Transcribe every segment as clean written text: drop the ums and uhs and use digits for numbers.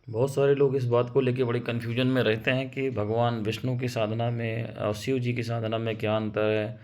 बहुत सारे लोग इस बात को लेके बड़े कन्फ्यूजन में रहते हैं कि भगवान विष्णु की साधना में और शिव जी की साधना में क्या अंतर है,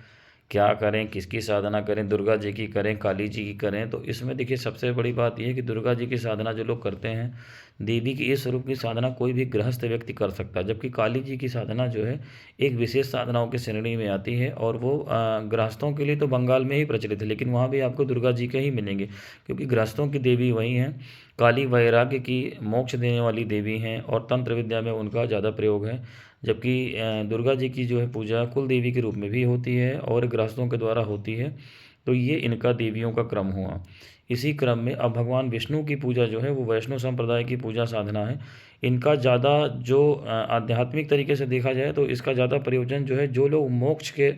क्या करें, किसकी साधना करें, दुर्गा जी की करें, काली जी की करें। तो इसमें देखिए सबसे बड़ी बात यह है कि दुर्गा जी की साधना जो लोग करते हैं, देवी की इस स्वरूप की साधना कोई भी गृहस्थ व्यक्ति कर सकता है, जबकि काली जी की साधना जो है एक विशेष साधनाओं की श्रेणी में आती है और वो गृहस्थों के लिए तो बंगाल में ही प्रचलित है, लेकिन वहाँ भी आपको दुर्गा जी के ही मिलेंगे, क्योंकि गृहस्थों की देवी वही हैं। काली वैराग्य की मोक्ष देने वाली देवी हैं और तंत्र विद्या में उनका ज़्यादा प्रयोग है। जबकि दुर्गा जी की जो है पूजा कुल देवी के रूप में भी होती है और गृहस्थों के द्वारा होती है। तो ये इनका देवियों का क्रम हुआ। इसी क्रम में अब भगवान विष्णु की पूजा जो है वो वैष्णव संप्रदाय की पूजा साधना है। इनका ज़्यादा जो आध्यात्मिक तरीके से देखा जाए तो इसका ज़्यादा प्रयोजन जो है, जो लोग मोक्ष के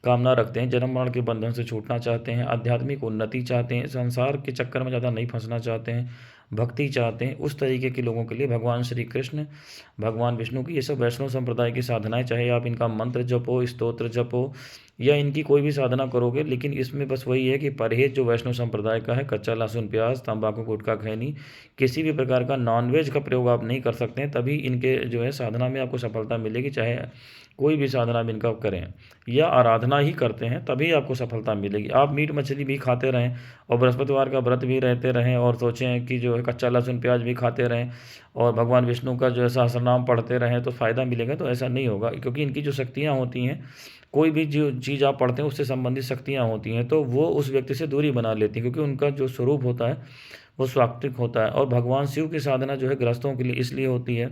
कामना रखते हैं, जन्म मरण के बंधन से छूटना चाहते हैं, आध्यात्मिक उन्नति चाहते हैं, संसार के चक्कर में ज़्यादा नहीं फंसना चाहते हैं, भक्ति चाहते हैं, उस तरीके के लोगों के लिए भगवान श्री कृष्ण, भगवान विष्णु की ये सब वैष्णव संप्रदाय की साधनाएं, चाहे आप इनका मंत्र जपो, स्तोत्र जपो या इनकी कोई भी साधना करोगे, लेकिन इसमें बस वही है कि परहेज जो वैष्णव संप्रदाय का है, कच्चा लहसुन प्याज, तंबाकू गुटखा खैनी, किसी भी प्रकार का नॉनवेज का प्रयोग आप नहीं कर सकते हैं, तभी इनके जो है साधना में आपको सफलता मिलेगी। चाहे कोई भी साधना में इनका करें या आराधना ही करते हैं तभी आपको सफलता मिलेगी। आप मीट मछली भी खाते रहें और बृहस्पतिवार का व्रत भी रहते रहें और सोचें कि जो है कच्चा लहसुन प्याज भी खाते रहें और भगवान विष्णु का जो है सहस्रनाम पढ़ते रहें तो फ़ायदा मिलेगा, तो ऐसा नहीं होगा, क्योंकि इनकी जो शक्तियाँ होती हैं, कोई भी जो चीज़ आप पढ़ते हैं उससे संबंधित शक्तियाँ होती हैं, तो वो उस व्यक्ति से दूरी बना लेती हैं, क्योंकि उनका जो स्वरूप होता है वो स्वात्विक होता है। और भगवान शिव की साधना जो है गृहस्थों के लिए इसलिए होती है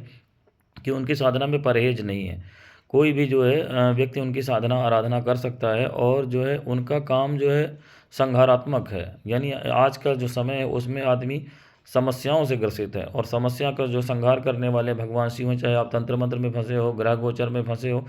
कि उनकी साधना में परहेज नहीं है। कोई भी जो है व्यक्ति उनकी साधना आराधना कर सकता है और जो है उनका काम जो है संहारात्मक है। यानी आज का जो समय है उसमें आदमी समस्याओं से ग्रसित है और समस्या का जो संहार करने वाले भगवान शिव हैं, चाहे आप तंत्र मंत्र में फंसे हो, ग्रह गोचर में फंसे हो,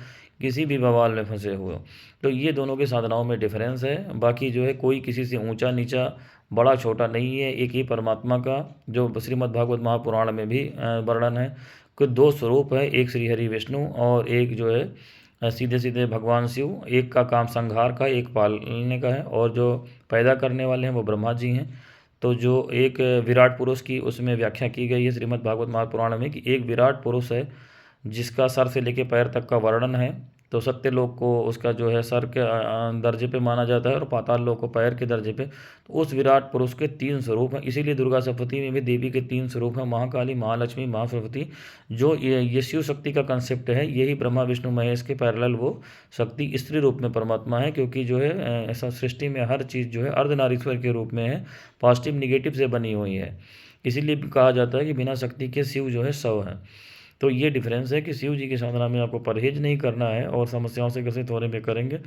किसी भी बवाल में फंसे हुए हो। तो ये दोनों की साधनाओं में डिफरेंस है। बाकी जो है कोई किसी से ऊंचा नीचा बड़ा छोटा नहीं है, एक ही परमात्मा का जो श्रीमद् भागवत महापुराण में भी वर्णन है कि दो स्वरूप है, एक श्री हरि विष्णु और एक जो है सीधे सीधे भगवान शिव। एक का काम संहार का, एक पालने का है, और जो पैदा करने वाले हैं वो ब्रह्मा जी हैं। तो जो एक विराट पुरुष की उसमें व्याख्या की गई है श्रीमद् भागवत महापुराण में कि एक विराट पुरुष है जिसका सर से लेकर पैर तक का वर्णन है। तो सत्यलोक को उसका जो है सर के दर्जे पे माना जाता है और पाताल लोक को पैर के दर्जे पे। तो उस विराट पुरुष के तीन स्वरूप हैं, इसीलिए दुर्गा सप्तमी में भी देवी के तीन स्वरूप हैं, महाकाली, महालक्ष्मी, महासरस्वती। जो ये शिव शक्ति का कंसेप्ट है, यही ब्रह्मा विष्णु महेश के पैरेलल वो शक्ति स्त्री रूप में परमात्मा है, क्योंकि जो है ऐसा सृष्टि में हर चीज़ जो है अर्धनारीश्वर के रूप में है, पॉजिटिव निगेटिव से बनी हुई है। इसीलिए कहा जाता है कि बिना शक्ति के शिव जो है शव है। तो ये डिफरेंस है कि शिव जी की साधना में आपको परहेज नहीं करना है और समस्याओं से ग्रसित होने में करेंगे,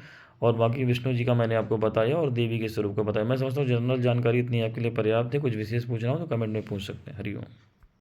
और बाकी विष्णु जी का मैंने आपको बताया और देवी के स्वरूप का बताया। मैं समझता हूँ जनरल जानकारी इतनी आपके लिए पर्याप्त है। कुछ विशेष पूछना हो तो कमेंट में पूछ सकते हैं। हरिओम।